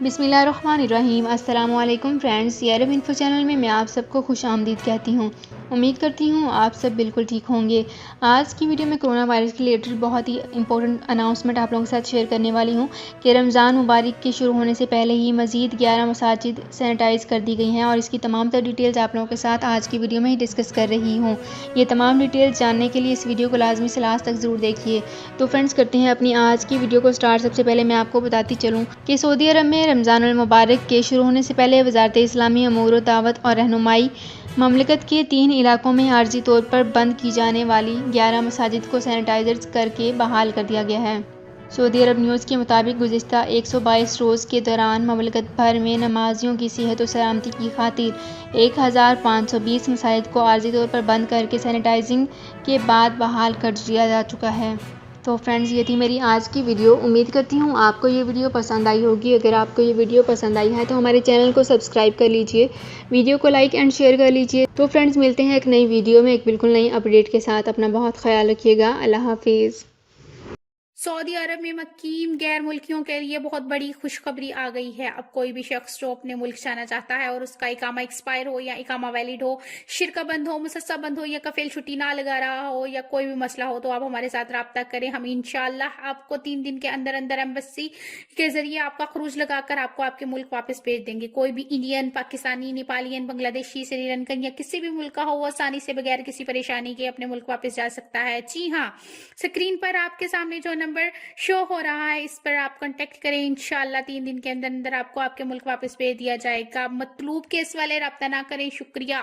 بسم اللہ الرحمن الرحیم۔ السلام علیکم فرینڈز، یہ عرب انفو چینل میں آپ سب کو خوش آمدید کہتی ہوں۔ امید کرتی ہوں آپ سب بالکل ٹھیک ہوں گے۔ آج کی ویڈیو میں کرونا وائرس کے ریلیٹڈ بہت ہی امپورٹنٹ اناؤنسمنٹ آپ لوگوں کے ساتھ شیئر کرنے والی ہوں کہ رمضان مبارک کے شروع ہونے سے پہلے ہی مزید 11 مساجد سینیٹائز کر دی گئی ہیں، اور اس کی تمام تر ڈیٹیلز آپ لوگوں کے ساتھ آج کی ویڈیو میں ہی ڈسکس کر رہی ہوں۔ یہ تمام ڈیٹیلز جاننے کے لیے اس ویڈیو کو لازمی سے لاسٹ تک ضرور دیکھیے۔ تو فرینڈز کرتے ہیں اپنی آج کی ویڈیو کو سٹارٹ۔ سب سے پہلے میں آپ کو بتاتی چلوں کہ سعودی عرب میں رمضان المبارک کے شروع ہونے سے پہلے وزارت اسلامی امور و دعوت اور رہنمائی مملکت کے 3 علاقوں میں عارضی طور پر بند کی جانے والی 11 مساجد کو سینیٹائز کر کے بحال کر دیا گیا ہے۔ سعودی عرب نیوز کے مطابق گزشتہ 122 روز کے دوران مملکت بھر میں نمازیوں کی صحت و سلامتی کی خاطر 1520 مساجد کو عارضی طور پر بند کر کے سینیٹائزنگ کے بعد بحال کر دیا جا چکا ہے۔ تو فرینڈز، یہ تھی میری آج کی ویڈیو۔ امید کرتی ہوں آپ کو یہ ویڈیو پسند آئی ہوگی۔ اگر آپ کو یہ ویڈیو پسند آئی ہے تو ہمارے چینل کو سبسکرائب کر لیجئے، ویڈیو کو لائک اینڈ شیئر کر لیجئے۔ تو فرینڈز، ملتے ہیں ایک نئی ویڈیو میں ایک بالکل نئی اپڈیٹ کے ساتھ۔ اپنا بہت خیال رکھیے گا۔ اللہ حافظ۔ سعودی عرب میں مقیم غیر ملکیوں کے لیے بہت بڑی خوشخبری آ گئی ہے۔ اب کوئی بھی شخص جو اپنے ملک جانا چاہتا ہے اور اس کا اقامہ ایکسپائر ہو یا اقامہ ویلڈ ہو، شرکہ بند ہو، مسسہ بند ہو یا کفیل چھٹی نہ لگا رہا ہو یا کوئی بھی مسئلہ ہو، تو آپ ہمارے ساتھ رابطہ کریں۔ ہم انشاءاللہ آپ کو 3 دن کے اندر اندر ایمبیسی کے ذریعے آپ کا خروج لگا کر آپ کو آپ کے ملک واپس بھیج دیں گے۔ کوئی بھی انڈین، پاکستانی، نیپالین، بنگلہ دیشی، سری لنکن یا کسی بھی ملک کا ہو، وہ آسانی سے بغیر کسی پریشانی کے اپنے ملک واپس جا سکتا ہے۔ جی ہاں، اسکرین پر آپ کے سامنے جو نمبر شو ہو رہا ہے، اس پر آپ کانٹیکٹ کریں۔ انشاءاللہ 3 دن کے اندر اندر آپ کو آپ کے ملک واپس بھیج دیا جائے گا۔ مطلوب کیس والے رابطہ نہ کریں۔ شکریہ۔